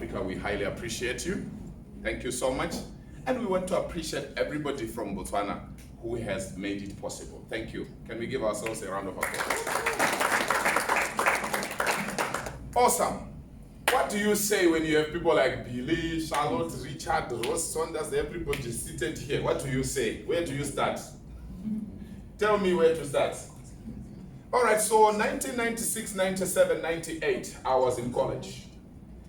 Africa, we highly appreciate you. Thank you so much. And we want to appreciate everybody from Botswana who has made it possible. Thank you. Can we give ourselves a round of applause? Awesome. What do you say when you have people like Billy, Charlotte, Richard, Ross, Saunders, everybody seated here? What do you say? Where do you start? Tell me where to start. All right, so 1996, 97, 98, I was in college.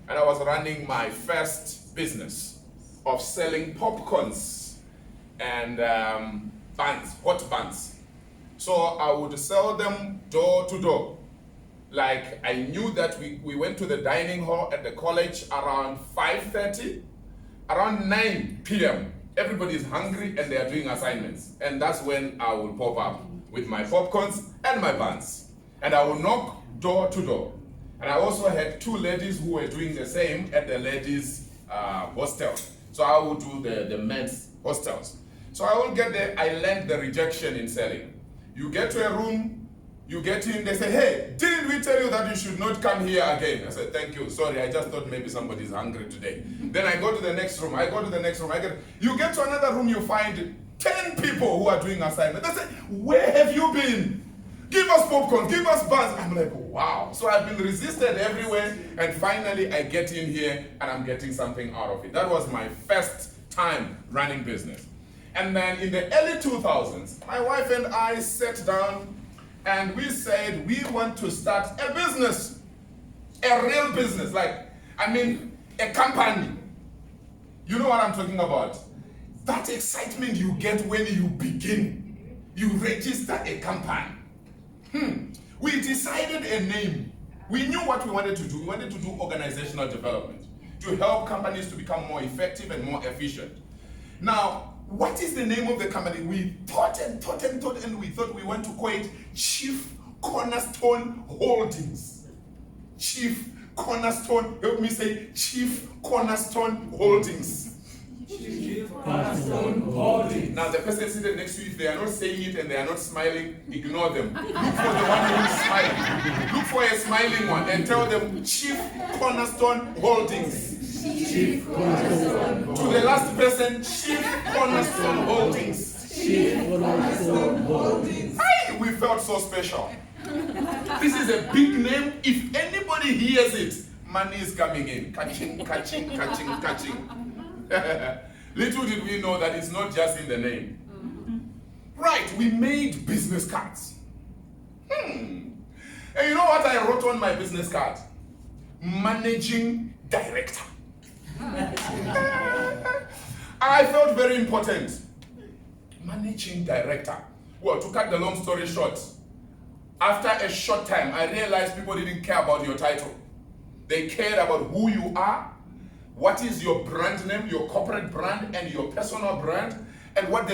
And I was running my first business of selling popcorns and buns, hot buns. So I would sell them door to door. Like I knew that we went to the dining hall at the college around 5:30, around 9 p.m. Everybody is hungry and they are doing assignments. And that's when I will pop up with my popcorns and my buns. And I will knock door to door. And I also had 2 ladies who were doing the same at the ladies' hostel. So I would do the men's hostels. So I will get there, I learned the rejection in selling. You get to a room, you get in, they say, hey, didn't we tell you that you should not come here again? I said, thank you, sorry, I just thought maybe somebody's hungry today. Then I go to the next room, you get to another room, you find 10 people who are doing assignment. They say, where have you been? Give us popcorn, give us buns. I'm like, wow. So I've been resisted everywhere, and finally I get in here and I'm getting something out of it. That was my first time running business. And then in the early 2000s, my wife and I sat down and we said, we want to start a business, a real business, a company. You know what I'm talking about? That excitement you get when you begin, you register a company. We decided a name. We knew what we wanted to do. We wanted to do organizational development to help companies to become more effective and more efficient. Now, what is the name of the company? We thought, and we thought we want to call it Chief Cornerstone Holdings. Chief Cornerstone, help me say Chief Cornerstone Holdings. Chief Cornerstone Holdings. Now the person sitting next to you, if they are not saying it and they are not smiling, ignore them. Look for the one who is smiling. Look for a smiling one and tell them Chief Cornerstone Holdings. Chief Cornerstone Holdings. To the last person, Chief Cornerstone Holdings. Chief Cornerstone Holdings. Hey, we felt so special. This is a big name. If anybody hears it, money is coming in. Catching. Little did we know that it's not just in the name. Right, we made business cards. And you know what I wrote on my business card? Managing Director. I felt very important. Managing Director. Well, to cut the long story short, after a short time, I realized people didn't care about your title. They cared about who you are, what is your brand name, your corporate brand, and your personal brand, and what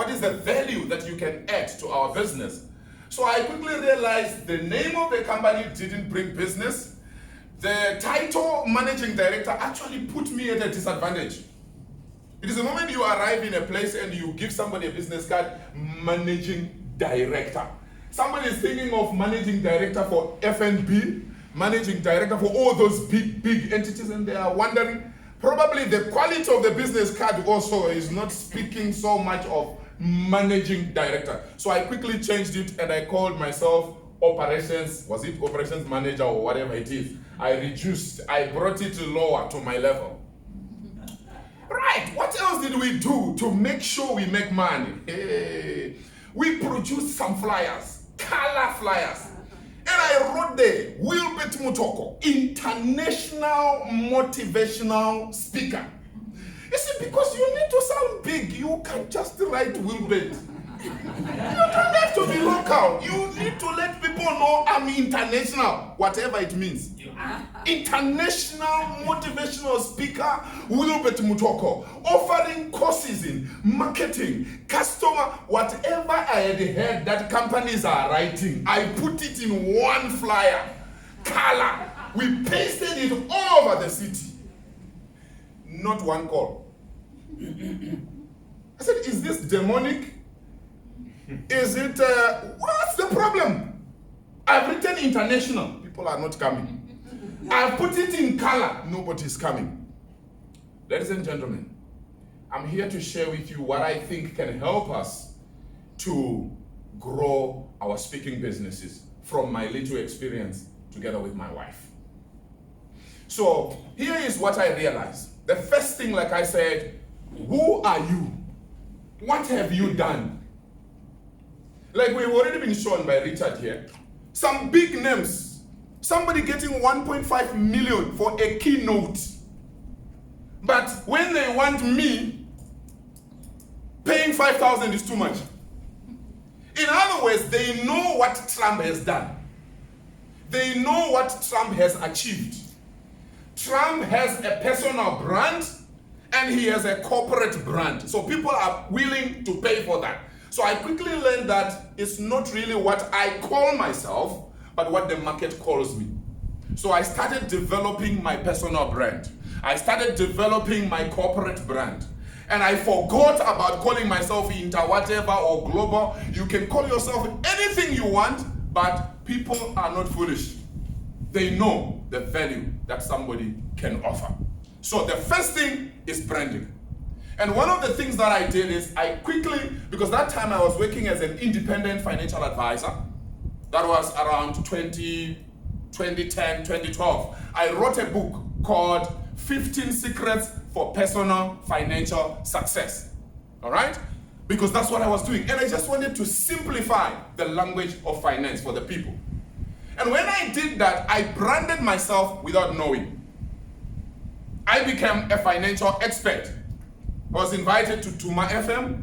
is the value that you can add to our business. So I quickly realized the name of the company didn't bring business. The title Managing Director actually put me at a disadvantage. It is the moment you arrive in a place and you give somebody a business card, Managing Director. Somebody is thinking of Managing Director for F&B, Managing Director for all those big entities, and they are wondering, probably the quality of the business card also is not speaking so much of Managing Director. So I quickly changed it and I called myself Operations Manager or whatever it is. I brought it lower to my level. Right, what else did we do to make sure we make money? Hey, we produced some flyers, color flyers. And I wrote there, Wilbert Mutoko, international motivational speaker. You see, because you need to sound big, you can't just write Wilbert. You don't have to be local. You need to let people know I'm international, whatever it means. International motivational speaker, Wilbert Mutoko, offering courses in marketing, customer, whatever I had heard that companies are writing, I put it in one flyer, color. We pasted it all over the city. Not one call. I said, is this demonic? Is it, what's the problem? I've written international. People are not coming. I've put it in color. Nobody's coming. Ladies and gentlemen, I'm here to share with you what I think can help us to grow our speaking businesses from my little experience together with my wife. So here is what I realized. The first thing, like I said, who are you? What have you done? Like we've already been shown by Richard here, some big names. Somebody getting 1.5 million for a keynote. But when they want me, paying 5,000 is too much. In other words, they know what Trump has done. They know what Trump has achieved. Trump has a personal brand and he has a corporate brand. So people are willing to pay for that. So I quickly learned that it's not really what I call myself, but what the market calls me. So I started developing my personal brand. I started developing my corporate brand. And I forgot about calling myself inter whatever or global. You can call yourself anything you want, but people are not foolish. They know the value that somebody can offer. So the first thing is branding. And one of the things that I did is I quickly, because that time I was working as an independent financial advisor. That was around 2010, 2012. I wrote a book called 15 Secrets for Personal Financial Success. All right? Because that's what I was doing. And I just wanted to simplify the language of finance for the people. And when I did that, I branded myself without knowing. I became a financial expert. I was invited to Tuma FM.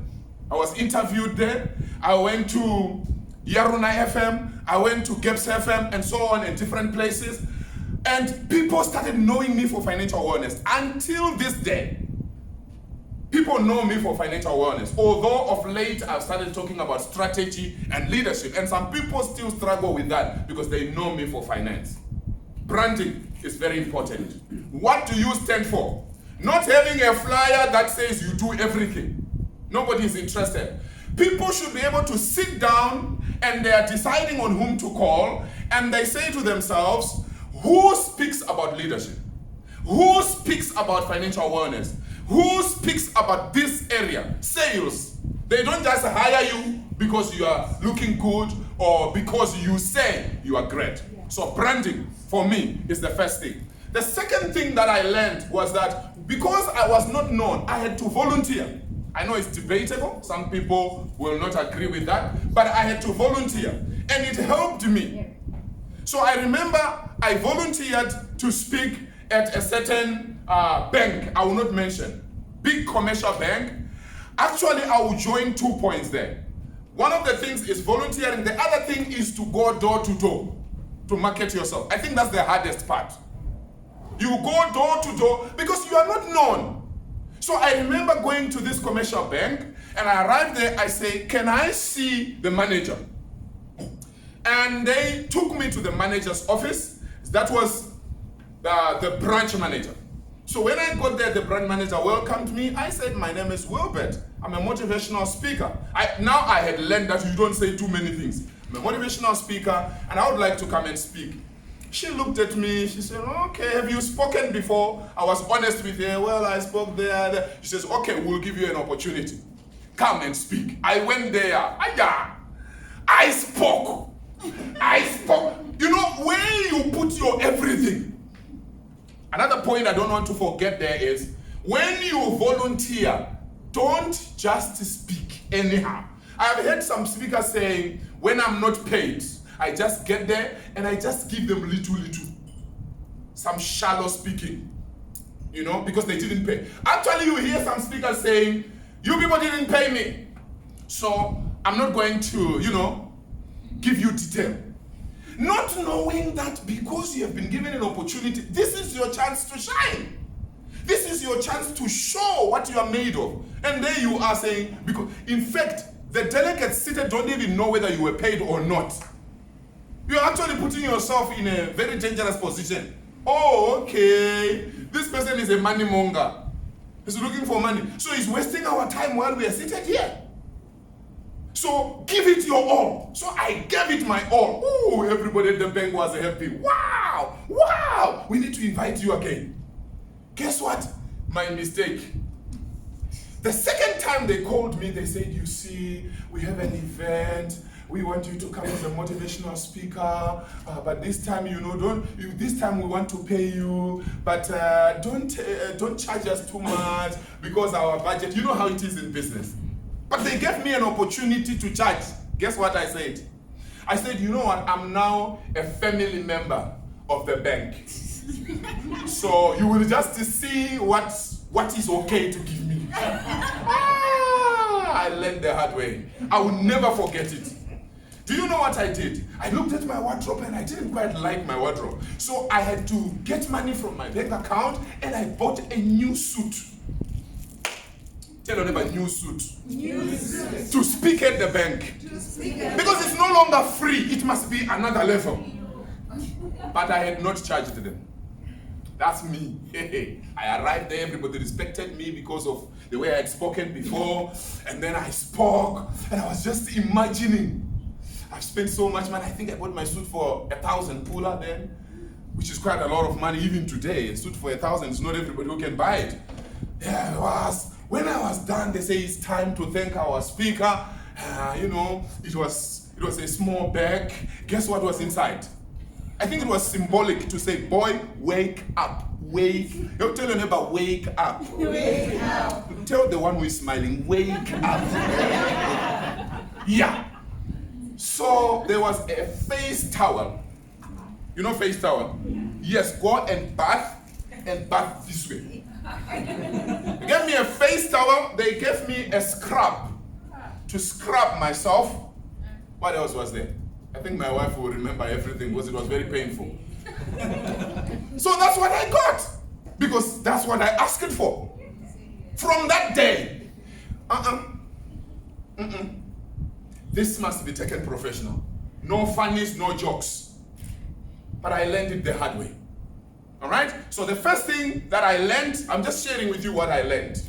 I was interviewed there. I went to Yaruna FM. I went to Gaps FM and so on in different places. And people started knowing me for financial wellness. Until this day, people know me for financial wellness. Although of late, I've started talking about strategy and leadership. And some people still struggle with that because they know me for finance. Branding is very important. What do you stand for? Not having a flyer that says you do everything. Nobody is interested. People should be able to sit down and they are deciding on whom to call, and they say to themselves, who speaks about leadership? Who speaks about financial wellness? Who speaks about this area? Sales. They don't just hire you because you are looking good or because you say you are great. So branding for me is the first thing. The second thing that I learned was that because I was not known, I had to volunteer. I know it's debatable. Some people will not agree with that, but I had to volunteer and it helped me. So I remember I volunteered to speak at a certain bank, I will not mention, big commercial bank. Actually, I will join 2 points there. One of the things is volunteering. The other thing is to go door to door to market yourself. I think that's the hardest part. You go door to door because you are not known. So I remember going to this commercial bank and I arrived there. I say, can I see the manager? And they took me to the manager's office. That was the branch manager. So when I got there, the branch manager welcomed me. I said, my name is Wilbert. I'm a motivational speaker. Now I had learned that you don't say too many things. I'm a motivational speaker and I would like to come and speak. She looked at me, she said, okay, have you spoken before? I was honest with her, well, I spoke there. She says, okay, we'll give you an opportunity. Come and speak. I went there, I spoke. You know, where you put your everything. Another point I don't want to forget there is, when you volunteer, don't just speak anyhow. I've heard some speakers saying, when I'm not paid, I just get there and I just give them little. Some shallow speaking, you know, because they didn't pay. Actually, you hear some speakers saying, you people didn't pay me, so I'm not going to, give you detail. Not knowing that because you have been given an opportunity, this is your chance to shine. This is your chance to show what you are made of. And there you are saying, because in fact, the delegates seated don't even know whether you were paid or not. You're actually putting yourself in a very dangerous position. Oh, okay. This person is a money monger. He's looking for money. So he's wasting our time while we are seated here. So give it your all. So I gave it my all. Oh, everybody at the bank was happy. Wow. wow, we need to invite you again. Guess what? My mistake. The second time they called me, they said, you see, we have an event. We want you to come as a motivational speaker, but this time, this time we want to pay you, but don't charge us too much because our budget, you know how it is in business. But they gave me an opportunity to charge. Guess what I said? I said, you know what? I'm now a family member of the bank. So you will just see what is okay to give me. I learned the hard way. I will never forget it. Do you know what I did? I looked at my wardrobe and I didn't quite like my wardrobe. So I had to get money from my bank account and I bought a new suit. Tell your neighbor, new suit. New suit. To speak at the bank. Because it's no longer free, it must be another level. But I had not charged them. That's me. I arrived there, everybody respected me because of the way I had spoken before. And then I spoke and I was just imagining. I spent so much money. I think I bought my suit for 1,000 pula then, which is quite a lot of money even today. A suit for 1,000 is not everybody who can buy it. Yeah, it was. When I was done, they say it's time to thank our speaker. It was a small bag. Guess what was inside? I think it was symbolic to say, boy, wake up. Wake. You tell your neighbor, wake up. Wake up. Tell the one who is smiling, wake up. Yeah. So there was a face towel. You know face towel? Yes, go and bath this way. They gave me a face towel. They gave me a scrub to scrub myself. What else was there? I think my wife will remember everything because it was very painful. So that's what I got. Because that's what I asked for. From that day, this must be taken professional. No funnies, no jokes. But I learned it the hard way. All right? So the first thing that I learned, I'm just sharing with you what I learned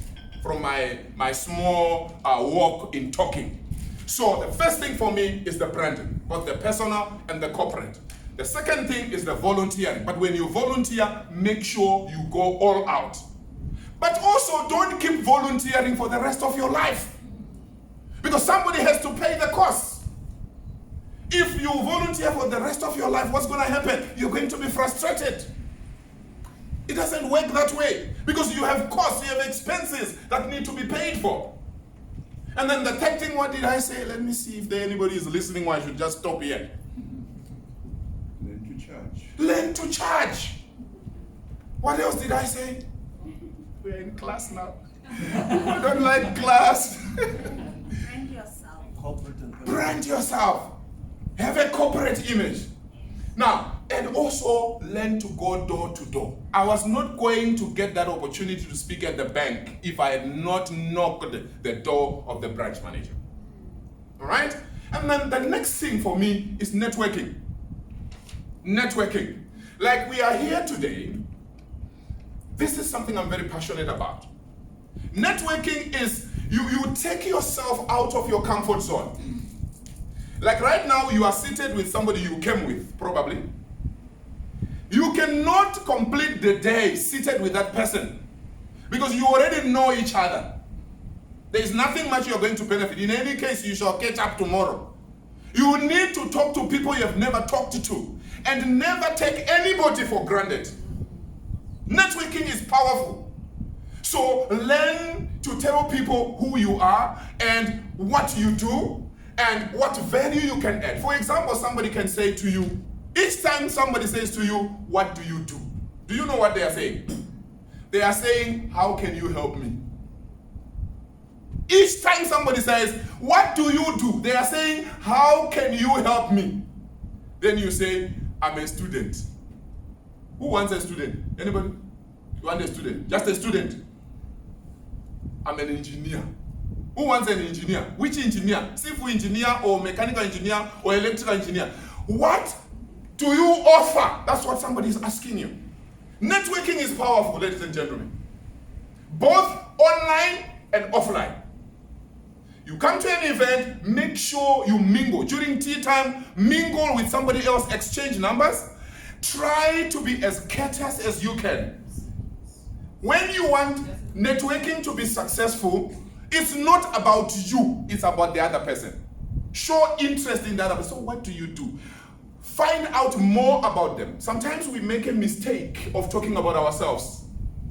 from my small walk in talking. So the first thing for me is the branding, both the personal and the corporate. The second thing is the volunteering. But when you volunteer, make sure you go all out. But also don't keep volunteering for the rest of your life. Because somebody has to pay the cost. If you volunteer for the rest of your life, what's going to happen? You're going to be frustrated. It doesn't work that way. Because you have costs, you have expenses that need to be paid for. And then the third thing, what did I say? Let me see if anybody is listening or I should just stop here. Learn to charge. Learn to charge. What else did I say? We're in class now. I don't like class. Brand yourself. Corporate and Brand yourself. Have a corporate image. Now, and also learn to go door to door. I was not going to get that opportunity to speak at the bank if I had not knocked the door of the branch manager. All right? And then the next thing for me is networking. Networking. Like we are here today, this is something I'm very passionate about. Networking is you take yourself out of your comfort zone. Like right now, you are seated with somebody you came with, probably. You cannot complete the day seated with that person because you already know each other. There is nothing much you are going to benefit. In any case, you shall catch up tomorrow. You need to talk to people you have never talked to and never take anybody for granted. Networking is powerful. So learn to tell people who you are and what you do and what value you can add. For example, somebody can say to you, each time somebody says to you, what do you do? Do you know what they are saying? They are saying, how can you help me? Each time somebody says, what do you do? They are saying, how can you help me? Then you say, I'm a student. Who wants a student? Anybody? You want a student? Just a student. I'm an engineer. Who wants an engineer? Which engineer? Civil engineer or mechanical engineer or electrical engineer? What do you offer? That's what somebody is asking you. Networking is powerful, ladies and gentlemen. Both online and offline. You come to an event, make sure you mingle. During tea time, mingle with somebody else, exchange numbers. Try to be as courteous as you can. When you want networking to be successful, it's not about you, it's about the other person. Show interest in the other person. So what do you do? Find out more about them. Sometimes we make a mistake of talking about ourselves.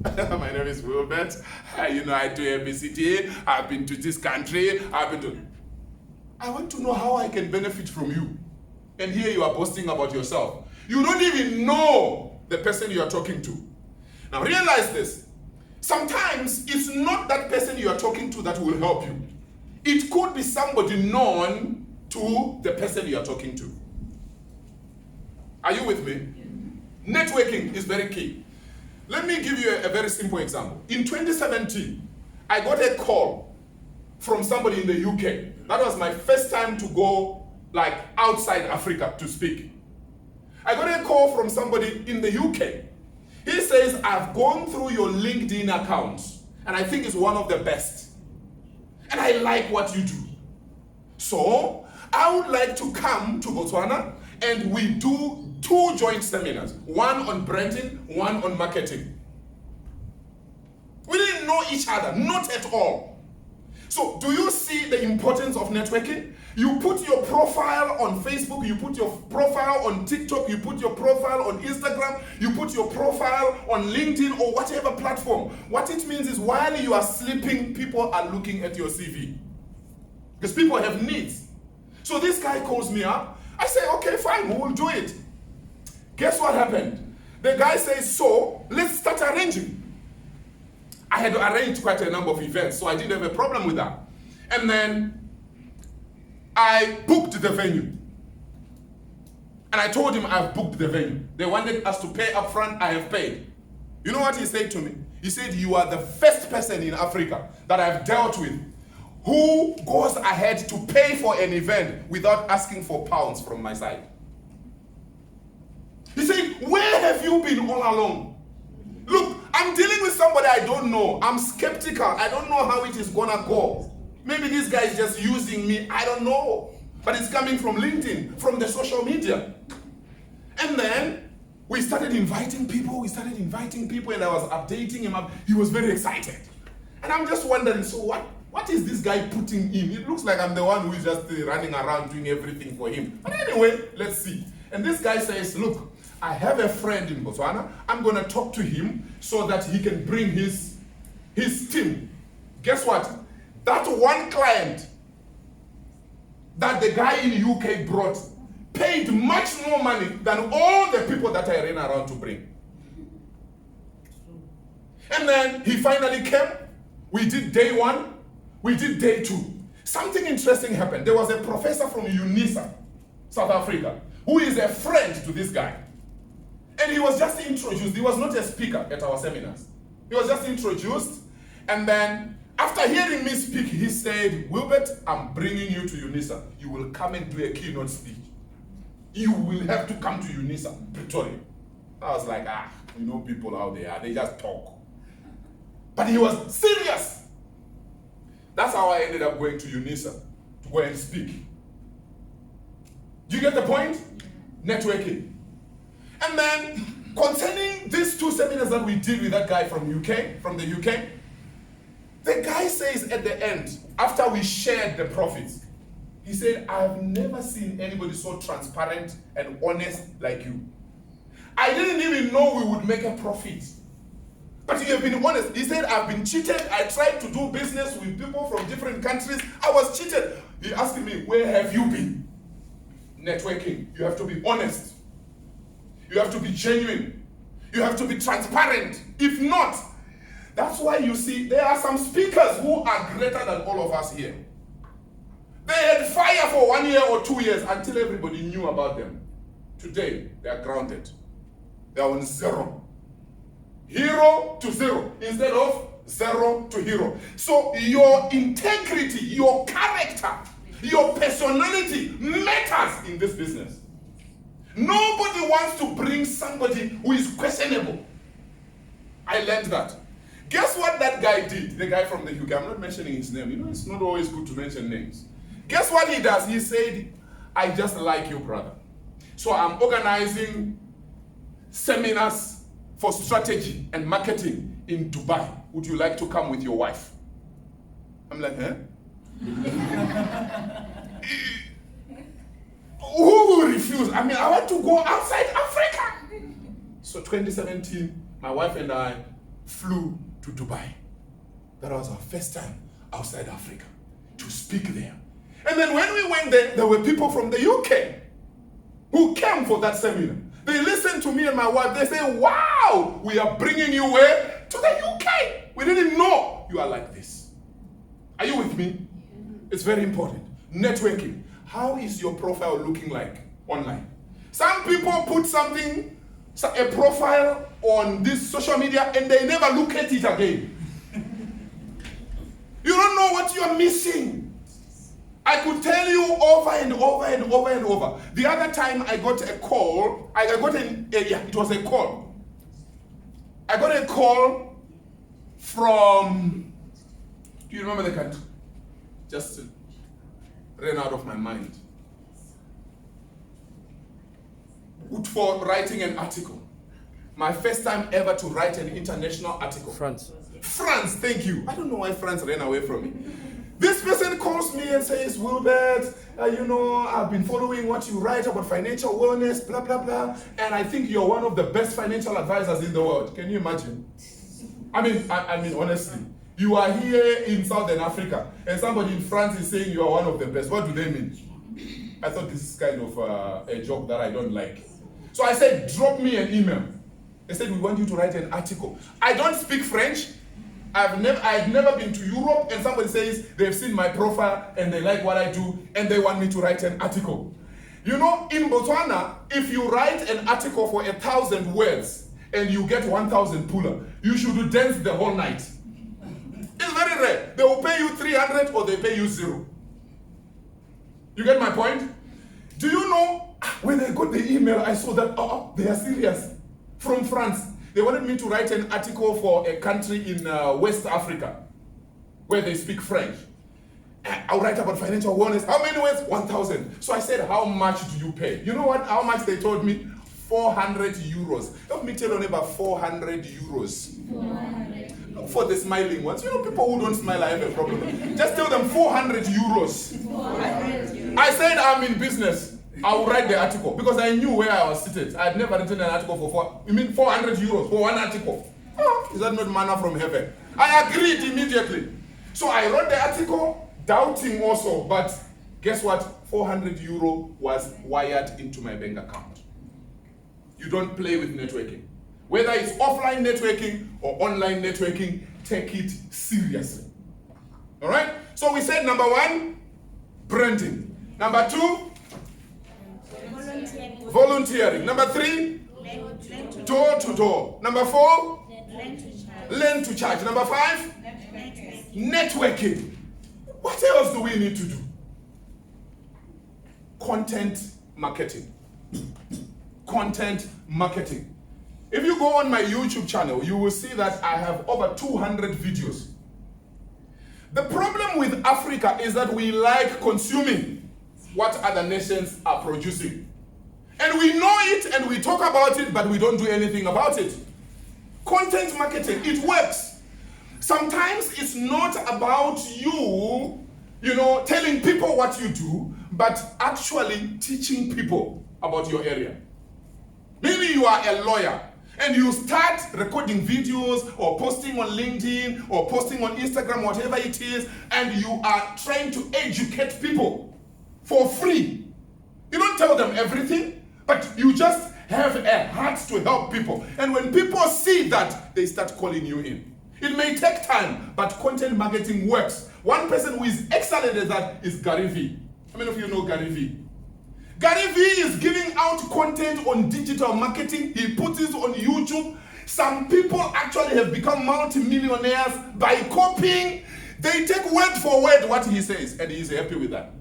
My name is Wilbert. I do ABCD. I've been to this country. I want to know how I can benefit from you. And here you are boasting about yourself. You don't even know the person you are talking to. Now realize this. Sometimes it's not that person you are talking to that will help you. It could be somebody known to the person you are talking to. Are you with me? Networking is very key. Let me give you a very simple example. In 2017, I got a call from somebody in the UK. That was my first time to go outside Africa to speak. I got a call from somebody in the UK. He says, I've gone through your LinkedIn account and I think it's one of the best. And I like what you do. So I would like to come to Botswana and we do 2 joint seminars. One on branding, one on marketing. We didn't know each other, not at all. So do you see the importance of networking? You put your profile on Facebook, you put your profile on TikTok, you put your profile on Instagram, you put your profile on LinkedIn or whatever platform. What it means is while you are sleeping, people are looking at your CV. Because people have needs. So this guy calls me up. I say, okay, fine, we will do it. Guess what happened? The guy says, so let's start arranging. I had arranged quite a number of events, so I didn't have a problem with that. And then I booked the venue. And I told him I've booked the venue. They wanted us to pay up front, I have paid. You know what he said to me? He said, you are the first person in Africa that I've dealt with who goes ahead to pay for an event without asking for pounds from my side. He said, where have you been all along? Look, I'm dealing with somebody I don't know. I'm skeptical. I don't know how it is gonna go. Maybe this guy is just using me. I don't know. But it's coming from LinkedIn, from the social media. And then we started inviting people. And I was updating him up. He was very excited. And I'm just wondering, so what is this guy putting in? It looks like I'm the one who is just running around doing everything for him. But anyway, let's see. And this guy says, look, I have a friend in Botswana. I'm going to talk to him so that he can bring his team. Guess what? That one client that the guy in UK brought paid much more money than all the people that I ran around to bring. And then he finally came. We did day 1. We did day 2. Something interesting happened. There was a professor from UNISA, South Africa, who is a friend to this guy. And he was just introduced. He was not a speaker at our seminars. He was just introduced. And then after hearing me speak, he said, Wilbert, I'm bringing you to UNISA. You will come and do a keynote speech. You will have to come to UNISA, Pretoria. I was like, people out there, they just talk. But he was serious. That's how I ended up going to UNISA, to go and speak. Do you get the point? Networking. And then, concerning these 2 seminars that we did with that guy from the UK, the guy says at the end, after we shared the profits, he said, I've never seen anybody so transparent and honest like you. I didn't even know we would make a profit. But you have been honest. He said, I've been cheated. I tried to do business with people from different countries. I was cheated. He asked me, where have you been? Networking. You have to be honest. You have to be genuine. You have to be transparent. If not, that's why you see there are some speakers who are greater than all of us here. They had fire for 1 year or 2 years until everybody knew about them. Today, they are grounded. They are on 0. Hero to 0 instead of 0 to hero. So your integrity, your character, your personality matters in this business. Nobody wants to bring somebody who is questionable. I learned that. Guess what that guy did? The guy from the UK. I'm not mentioning his name. It's not always good to mention names. Guess what he does? He said, I just like you, brother. So I'm organizing seminars for strategy and marketing in Dubai. Would you like to come with your wife? I'm like, huh? Who will refuse? I mean, I want to go outside Africa. So 2017, my wife and I flew to Dubai. That was our first time outside Africa to speak there. And then when we went there were people from the UK who came for that seminar. They listened to me and my wife. They say, wow, we are bringing you where? To the UK. We didn't know you are like this. Are you with me? It's very important. Networking. How is your profile looking like online? Some people put something, a profile on this social media and they never look at it again. You don't know what you are missing. I could tell you over and over and over and over. The other time I got a call, it was a call. I got a call from, do you remember the country? Just ran out of my mind. For writing an article. My first time ever to write an international article. France, thank you. I don't know why France ran away from me. This person calls me and says, Wilbert, I've been following what you write about financial wellness, blah, blah, blah, and I think you're one of the best financial advisors in the world. Can you imagine? I mean, honestly, you are here in Southern Africa, and somebody in France is saying you are one of the best. What do they mean? I thought this is kind of a joke that I don't like. So I said, drop me an email. They said, we want you to write an article. I don't speak French. I've never been to Europe, and somebody says they've seen my profile and they like what I do and they want me to write an article. You know, in Botswana, if you write an article for 1,000 words and you get 1,000 puller, you should dance the whole night. It's very rare. They will pay you 300 or they pay you 0. You get my point? Do you know, when I got the email, I saw that, they are serious. From France. They wanted me to write an article for a country in West Africa where they speak French. I'll write about financial wellness. How many words? 1,000. So I said, how much do you pay? You know what? How much they told me? 400 euros. Let me tell you about 400 euros. 400. For the smiling ones. You know, people who don't smile, I have a problem. Just tell them 400 euros. 400 euros. I said, I'm in business. I will write the article because I knew where I was seated. I had never written an article for 400 euros for one article. Oh, is that not manna from heaven? I agreed immediately. So I wrote the article, doubting also, but guess what? 400 euro was wired into my bank account. You don't play with networking. Whether it's offline networking or online networking, take it seriously. All right? So we said number 1, branding. Number 2, volunteering. Number 3, door to door. Number 4, learn to charge. Number 5, networking. What else do we need to do? Content marketing. Content marketing. If you go on my YouTube channel, you will see that I have over 200 videos. The problem with Africa is that we like consuming what other nations are producing. And we know it and we talk about it, but we don't do anything about it. Content marketing, it works. Sometimes it's not about you, telling people what you do, but actually teaching people about your area. Maybe you are a lawyer and you start recording videos or posting on LinkedIn or posting on Instagram, whatever it is, and you are trying to educate people for free. You don't tell them everything, but you just have a heart to help people. And when people see that, they start calling you in. It may take time, but content marketing works. One person who is excellent at that is Gary Vee. How many of you know Gary Vee? Gary Vee is giving out content on digital marketing. He puts it on YouTube. Some people actually have become multi-millionaires by copying. They take word for word what he says, and he's happy with that.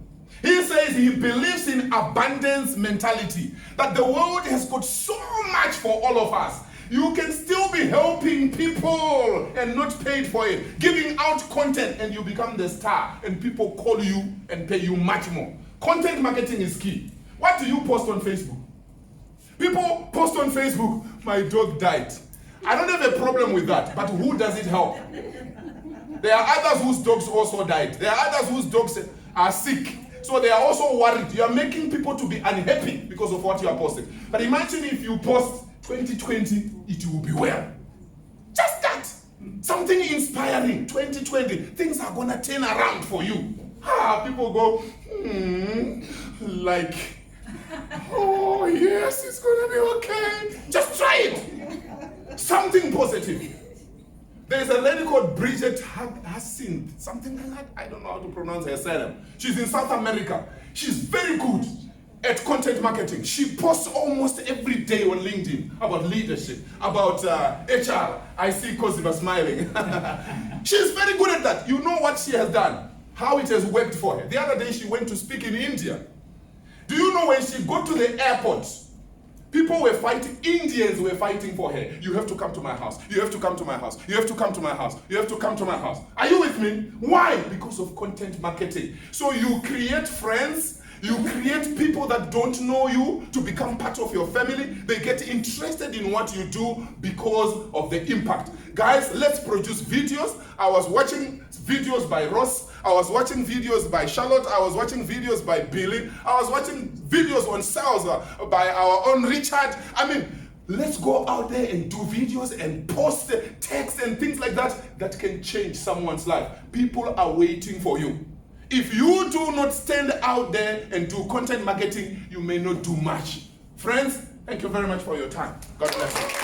He says he believes in abundance mentality, that the world has got so much for all of us. You can still be helping people and not paid for it, giving out content, and you become the star, and people call you and pay you much more. Content marketing is key. What do you post on Facebook? People post on Facebook my dog died. I don't have a problem with that, but who does it help? There are others whose dogs also died. There are others whose dogs are sick. So they are also worried. You are making people to be unhappy because of what you are posting. But imagine if you post 2020, it will be well. Just that. Something inspiring. 2020, things are going to turn around for you. People go, like, oh yes, it's going to be okay. Just try it. Something positive. There's a lady called Bridget Hassin, something like that. I don't know how to pronounce her surname. She's in South America. She's very good at content marketing. She posts almost every day on LinkedIn about leadership, about HR. I see Koziba smiling. She's very good at that. You know what she has done, how it has worked for her. The other day she went to speak in India. Do you know when she got to the airport, people were fighting, Indians were fighting for her. You have to come to my house. You have to come to my house. You have to come to my house. You have to come to my house. Are you with me? Why? Because of content marketing. So you create friends, you create people that don't know you to become part of your family. They get interested in what you do because of the impact. Guys, let's produce videos. I was watching videos by Ross. I was watching videos by Charlotte. I was watching videos by Billy. I was watching videos on sales by our own Richard. I mean, let's go out there and do videos and post text and things like that that can change someone's life. People are waiting for you. If you do not stand out there and do content marketing, you may not do much. Friends, thank you very much for your time. God bless you.